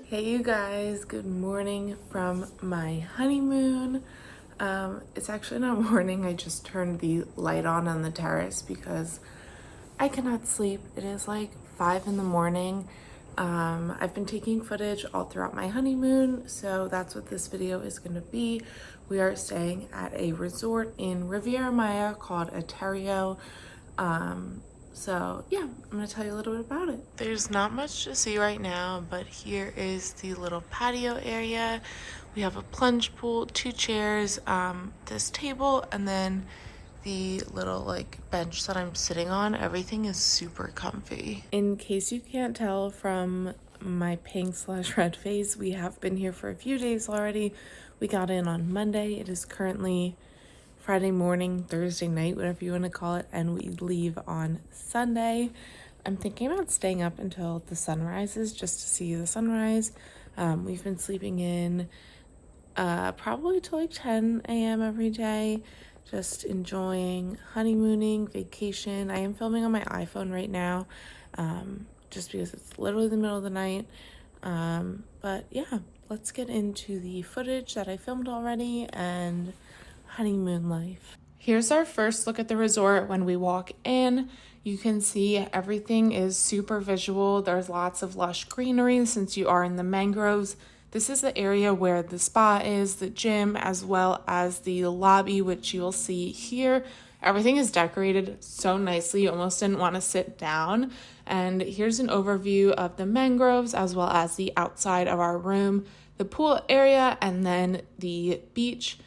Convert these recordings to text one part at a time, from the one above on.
Hey you guys, good morning from my honeymoon. It's actually not morning, I just turned the light on the terrace because I cannot sleep. It is like 5 in the morning. I've been taking footage all throughout my honeymoon, so that's what this video is going to be. We are staying at a resort in Riviera Maya called Etéreo. So yeah, I'm going to tell you a little bit about it. There's not much to see right now, but here is the little patio area. We have a plunge pool, 2 chairs, this table, and then the little bench that I'm sitting on. Everything is super comfy. In case you can't tell from my pink/red face, we have been here for a few days already. We got in on Monday. It is currently Friday morning, Thursday night, whatever you want to call it, and we leave on Sunday. I'm thinking about staying up until the sun rises just to see the sunrise. We've been sleeping in probably till like 10 a.m. every day, just enjoying honeymooning, vacation. I am filming on my iPhone right now, just because it's literally the middle of the night. But yeah, let's get into the footage that I filmed already and honeymoon life. Here's our first look at the resort. When we walk in, you can see everything is super visual. There's lots of lush greenery since you are in the mangroves. This is the area where the spa is, the gym, as well as the lobby, which you'll see here. Everything is decorated so nicely, you almost didn't want to sit down. And here's an overview of the mangroves, as well as the outside of our room, the pool area, and then the beach.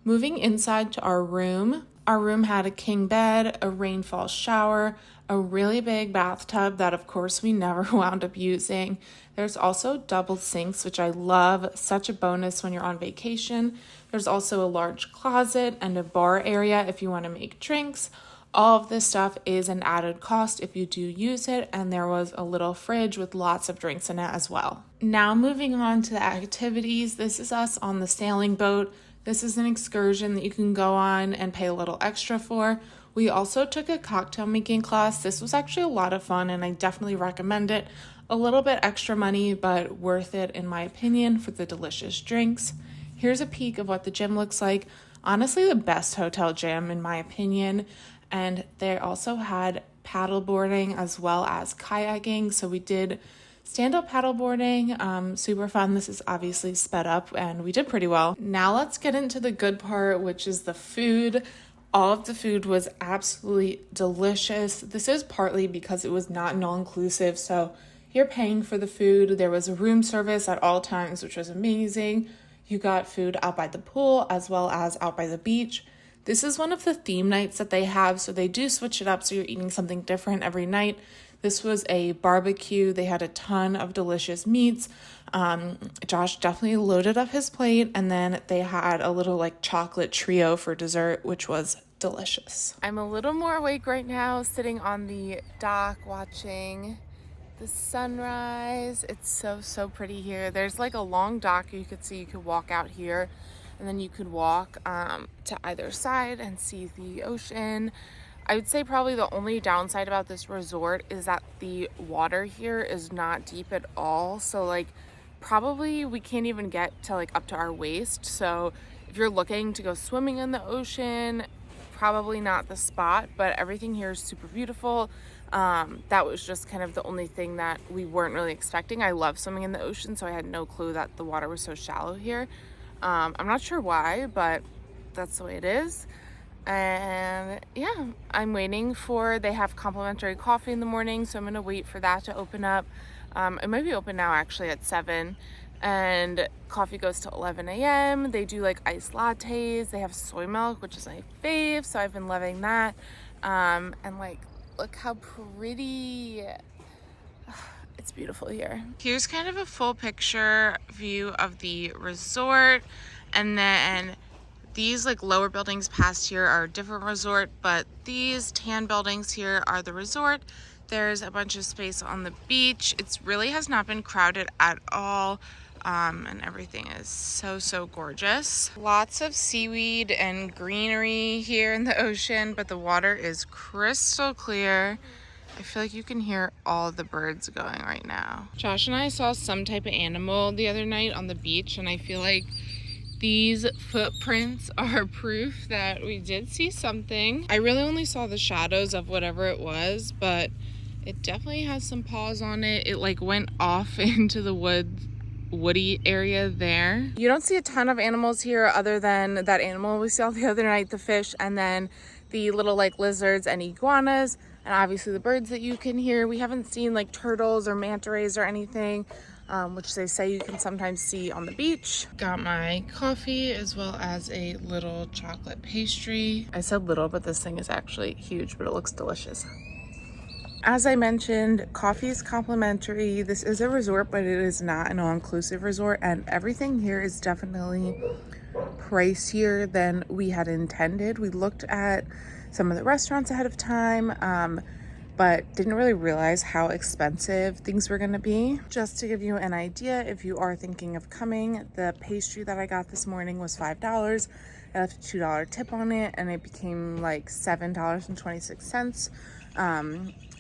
Moving inside to our room had a king bed, a rainfall shower, a really big bathtub that of course we never wound up using. There's also double sinks, which I love, such a bonus when you're on vacation. There's also a large closet and a bar area if you want to make drinks. All of this stuff is an added cost if you do use it, and there was a little fridge with lots of drinks in it as well. Now moving on to the activities, this is us on the sailing boat. This is an excursion that you can go on and pay a little extra for. We also took a cocktail making class. This was actually a lot of fun and I definitely recommend it. A little bit extra money, but worth it in my opinion for the delicious drinks. Here's a peek of what the gym looks like. Honestly, the best hotel gym in my opinion. And they also had paddle boarding as well as kayaking. So we did stand-up paddleboarding, super fun. This is obviously sped up and we did pretty well. Now let's get into the good part, which is the food. All of the food was absolutely delicious. This is partly because it was not an all-inclusive, so you're paying for the food. There was a room service at all times, which was amazing. You got food out by the pool as well as out by the beach. This is one of the theme nights that they have, so they do switch it up so you're eating something different every night. This was a barbecue. They had a ton of delicious meats. Josh definitely loaded up his plate, and then they had a little chocolate trio for dessert, which was delicious. I'm a little more awake right now, sitting on the dock watching the sunrise. It's so pretty here. There's a long dock you could see. You could walk out here, and then you could walk to either side and see the ocean. I would say probably the only downside about this resort is that the water here is not deep at all. So probably we can't even get to up to our waist. So if you're looking to go swimming in the ocean, probably not the spot, but everything here is super beautiful. That was just kind of the only thing that we weren't really expecting. I love swimming in the ocean, so I had no clue that the water was so shallow here. I'm not sure why, but that's the way it is. And yeah, I'm waiting they have complimentary coffee in the morning, so I'm gonna wait for that to open up. It might be open now actually at 7, and coffee goes to 11 a.m. They do iced lattes. They have soy milk, which is my fave, so I've been loving that. And look how pretty. It's beautiful here. Here's kind of a full picture view of the resort, and then these lower buildings past here are a different resort, but these tan buildings here are the resort. There's a bunch of space on the beach. It really has not been crowded at all, and everything is so gorgeous. Lots of seaweed and greenery here in the ocean, but the water is crystal clear. I feel like you can hear all the birds going right now. Josh and I saw some type of animal the other night on the beach, and I feel like these footprints are proof that we did see something. I really only saw the shadows of whatever it was, but it definitely has some paws on it. It like went off into the woody area there. You don't see a ton of animals here other than that animal we saw the other night, the fish, and then the little like lizards and iguanas, and obviously the birds that you can hear. We haven't seen like turtles or manta rays or anything, which they say you can sometimes see on the beach. Got my coffee as well as a little chocolate pastry. I said little, but this thing is actually huge, but it looks delicious. As I mentioned, coffee is complimentary. This is a resort, but it is not an all-inclusive resort, and everything here is definitely pricier than we had intended. We looked at some of the restaurants ahead of time, but didn't really realize how expensive things were going to be. Just to give you an idea, if you are thinking of coming, the pastry that I got this morning was $5. I left a $2 tip on it, and it became like $7.26.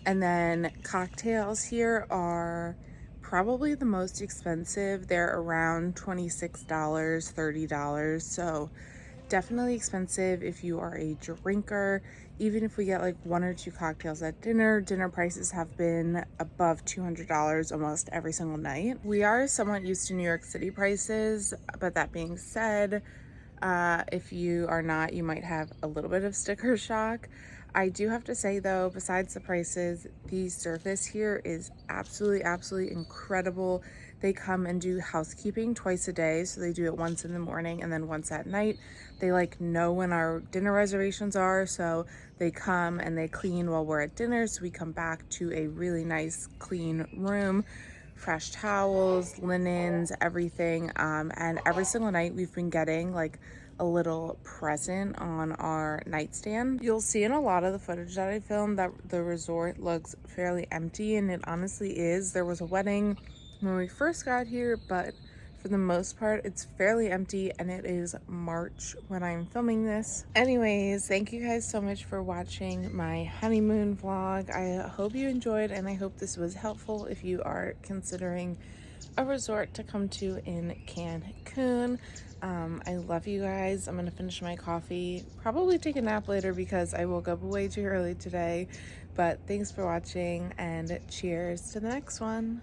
And then cocktails here are probably the most expensive. They're around $26, $30. So definitely expensive if you are a drinker. Even if we get like 1 or 2 cocktails at dinner prices have been above $200 almost every single night. We are somewhat used to New York City prices, but that being said, if you are not, you might have a little bit of sticker shock. I do have to say though, besides the prices, the service here is absolutely incredible. They come and do housekeeping twice a day. So they do it once in the morning and then once at night. They like know when our dinner reservations are. So they come and they clean while we're at dinner. So we come back to a really nice clean room, fresh towels, linens, everything. And every single night we've been getting like a little present on our nightstand. You'll see in a lot of the footage that I filmed that the resort looks fairly empty, and it honestly is. There was a wedding when we first got here, but for the most part it's fairly empty, and it is March when I'm filming this. Anyways, thank you guys so much for watching my honeymoon vlog. I hope you enjoyed, and I hope this was helpful if you are considering a resort to come to in Cancun. I love you guys. I'm gonna finish my coffee, probably take a nap later because I woke up way too early today, but thanks for watching and cheers to the next one.